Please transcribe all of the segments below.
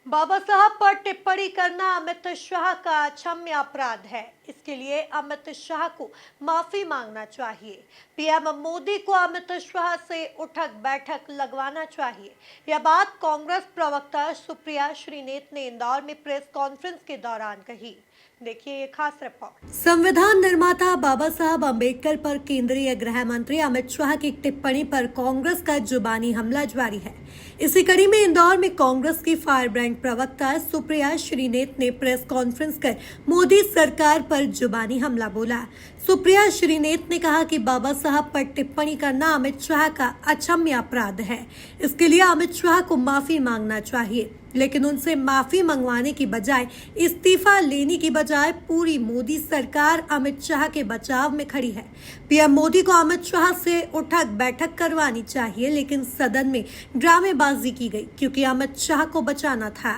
बाबा साहब पर टिप्पणी करना अमित शाह का अक्षम्य अपराध है। इसके लिए अमित शाह को माफी मांगना चाहिए। पीएम मोदी को अमित शाह से उठक बैठक लगवाना चाहिए। यह बात कांग्रेस प्रवक्ता सुप्रिया श्रीनेत ने इंदौर में प्रेस कॉन्फ्रेंस के दौरान कही। देखिए ये खास रिपोर्ट। संविधान निर्माता बाबा साहब अम्बेडकर पर केंद्रीय गृह मंत्री अमित शाह की टिप्पणी पर कांग्रेस का जुबानी हमला जारी है। इसी कड़ी में इंदौर में कांग्रेस की फायर ब्रांड प्रवक्ता सुप्रिया श्रीनेत ने प्रेस कॉन्फ्रेंस कर मोदी सरकार पर जुबानी हमला बोला। सुप्रिया श्रीनेत ने कहा कि बाबा साहब पर टिप्पणी करना अमित शाह का अक्षम्य अपराध है। इसके लिए अमित शाह को माफी मांगना चाहिए, लेकिन उनसे माफी मंगवाने की बजाय इस्तीफा लेने की बजाय पूरी मोदी सरकार अमित शाह के बचाव में खड़ी है। पीएम मोदी को अमित शाह से उठक बैठक करवानी चाहिए, लेकिन सदन में ड्रामेबाजी की गई क्योंकि अमित शाह को बचाना था।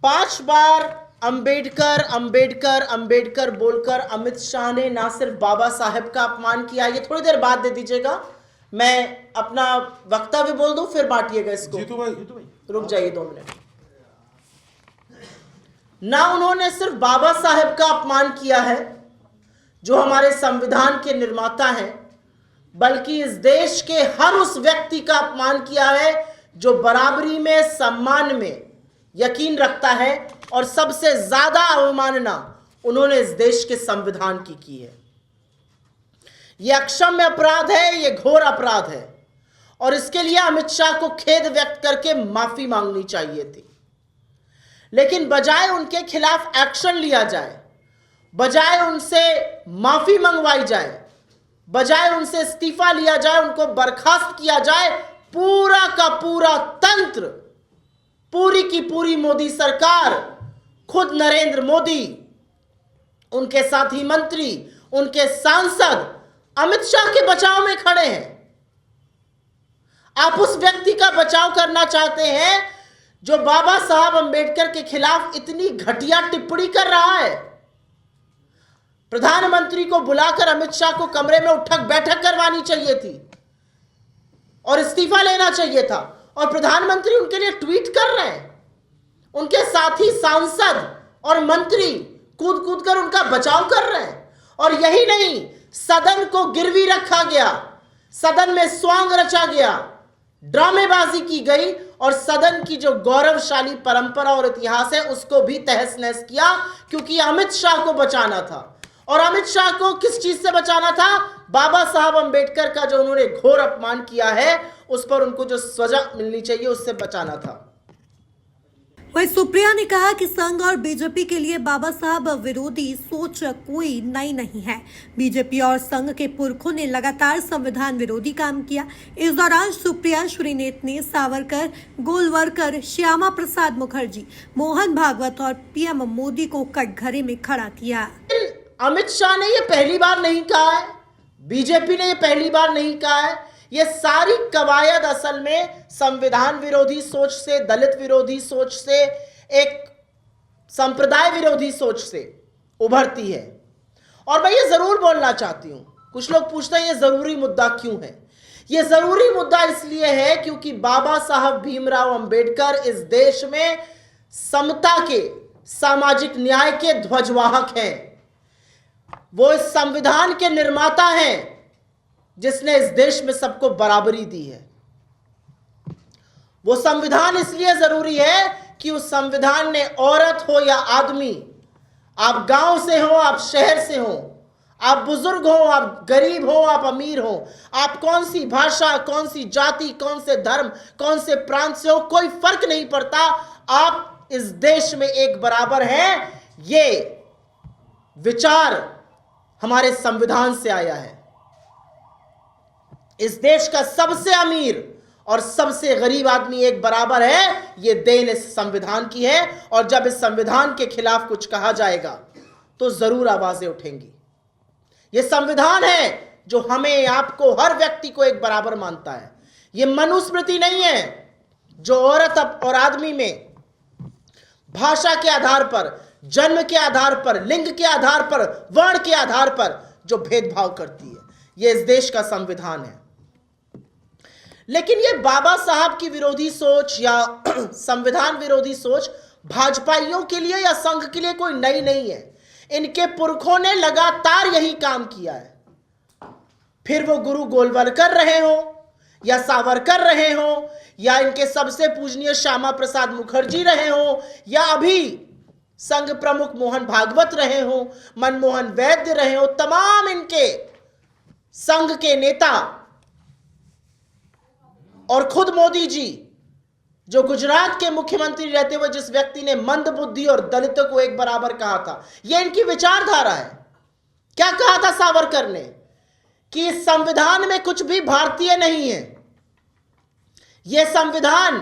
5 बार अंबेडकर अंबेडकर अंबेडकर बोलकर अमित शाह ने ना सिर्फ बाबा साहेब का अपमान किया। ये थोड़ी देर बाद दे दीजिएगा, मैं अपना वक्तव्य बोल दूं, फिर बांटिएगा इसको। जीतू भाई रुक जाइए 2 मिनट। ना उन्होंने सिर्फ बाबा साहेब का अपमान किया है जो हमारे संविधान के निर्माता हैं, बल्कि इस देश के हर उस व्यक्ति का अपमान किया है जो बराबरी में, सम्मान में यकीन रखता है, और सबसे ज्यादा अवमानना उन्होंने इस देश के संविधान की है। यह अक्षम्य अपराध है, यह घोर अपराध है, और इसके लिए अमित शाह को खेद व्यक्त करके माफी मांगनी चाहिए थी। लेकिन बजाय उनके खिलाफ एक्शन लिया जाए, बजाय उनसे माफी मंगवाई जाए, बजाय उनसे इस्तीफा लिया जाए, उनको बर्खास्त किया जाए, पूरा का पूरा तंत्र, पूरी की पूरी मोदी सरकार, खुद नरेंद्र मोदी, उनके साथी मंत्री, उनके सांसद अमित शाह के बचाव में खड़े हैं। आप उस व्यक्ति का बचाव करना चाहते हैं जो बाबा साहब अंबेडकर के खिलाफ इतनी घटिया टिप्पणी कर रहा है। प्रधानमंत्री को बुलाकर अमित शाह को कमरे में उठक बैठक करवानी चाहिए थी और इस्तीफा लेना चाहिए था, और प्रधानमंत्री उनके लिए ट्वीट कर रहे हैं। उनके साथी सांसद और मंत्री कूद कूद कर उनका बचाव कर रहे हैं। और यही नहीं, सदन को गिरवी रखा गया, सदन में स्वांग रचा गया, ड्रामेबाजी की गई, और सदन की जो गौरवशाली परंपरा और इतिहास है उसको भी तहस नहस किया, क्योंकि अमित शाह को बचाना था। और अमित शाह को किस चीज से बचाना था? बाबा साहब अंबेडकर का जो उन्होंने घोर अपमान किया है, उस पर उनको जो सजा मिलनी चाहिए उससे बचाना था। वहीं सुप्रिया ने कहा कि संघ और बीजेपी के लिए बाबा साहब विरोधी सोच कोई नई नहीं है। बीजेपी और संघ के पुरखों ने लगातार संविधान विरोधी काम किया। इस दौरान सुप्रिया श्रीनेत ने सावरकर, गोलवरकर, श्यामा प्रसाद मुखर्जी, मोहन भागवत और पीएम मोदी को कटघरे में खड़ा किया। अमित शाह ने यह पहली बार नहीं कहा है, बीजेपी ने यह पहली बार नहीं कहा है। ये सारी कवायद असल में संविधान विरोधी सोच से, दलित विरोधी सोच से, एक संप्रदाय विरोधी सोच से उभरती है। और मैं ये जरूर बोलना चाहती हूं, कुछ लोग पूछते हैं ये जरूरी मुद्दा क्यों है। ये जरूरी मुद्दा इसलिए है क्योंकि बाबा साहब भीमराव अंबेडकर इस देश में समता के, सामाजिक न्याय के ध्वजवाहक हैं। वो इस संविधान के निर्माता हैं जिसने इस देश में सबको बराबरी दी है। वो संविधान इसलिए जरूरी है कि उस संविधान ने औरत हो या आदमी, आप गांव से हो, आप शहर से हो, आप बुजुर्ग हो, आप गरीब हो, आप अमीर हो, आप कौन सी भाषा, कौन सी जाति, कौन से धर्म, कौन से प्रांत से हो, कोई फर्क नहीं पड़ता, आप इस देश में एक बराबर हैं। ये विचार हमारे संविधान से आया है। इस देश का सबसे अमीर और सबसे गरीब आदमी एक बराबर है, यह देन इस संविधान की है। और जब इस संविधान के खिलाफ कुछ कहा जाएगा तो जरूर आवाजें उठेंगी। यह संविधान है जो हमें, आपको, हर व्यक्ति को एक बराबर मानता है। यह मनुस्मृति नहीं है जो औरत और आदमी में भाषा के आधार पर, जन्म के आधार पर, लिंग के आधार पर, वर्ण के आधार पर जो भेदभाव करती है। यह इस देश का संविधान है। लेकिन ये बाबा साहब की विरोधी सोच या संविधान विरोधी सोच भाजपाइयों के लिए या संघ के लिए कोई नई नहीं है। इनके पुरखों ने लगातार यही काम किया है, फिर वो गुरु गोलवलकर रहे हो या सावरकर रहे हो या इनके सबसे पूजनीय श्यामा प्रसाद मुखर्जी रहे हो या अभी संघ प्रमुख मोहन भागवत रहे हो, मनमोहन वैद्य रहे हो, तमाम इनके संघ के नेता और खुद मोदी जी जो गुजरात के मुख्यमंत्री रहते हुए जिस व्यक्ति ने मंदबुद्धि और दलितों को एक बराबर कहा था, यह इनकी विचारधारा है। क्या कहा था सावरकर ने कि इस संविधान में कुछ भी भारतीय नहीं है, यह संविधान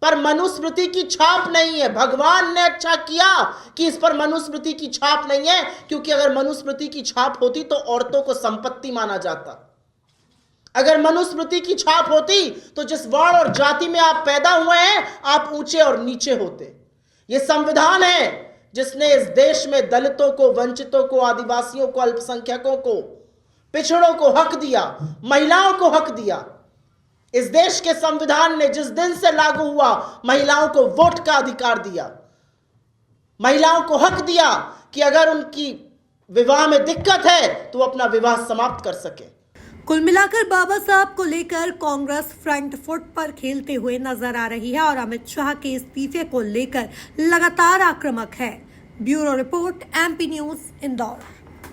पर मनुस्मृति की छाप नहीं है। भगवान ने अच्छा किया कि इस पर मनुस्मृति की छाप नहीं है, क्योंकि अगर मनुस्मृति की छाप होती तो औरतों को संपत्ति माना जाता। अगर मनुस्मृति की छाप होती तो जिस वर्ण और जाति में आप पैदा हुए हैं आप ऊंचे और नीचे होते। यह संविधान है जिसने इस देश में दलितों को, वंचितों को, आदिवासियों को, अल्पसंख्यकों को, पिछड़ों को हक दिया, महिलाओं को हक दिया। इस देश के संविधान ने जिस दिन से लागू हुआ महिलाओं को वोट का अधिकार दिया, महिलाओं को हक दिया कि अगर उनकी विवाह में दिक्कत है तो अपना विवाह समाप्त कर सके। कुल मिलाकर बाबा साहब को लेकर कांग्रेस फ्रंट फुट पर खेलते हुए नजर आ रही है और अमित शाह के इस्तीफे को लेकर लगातार आक्रामक है। Bureau report, MP news, Indore.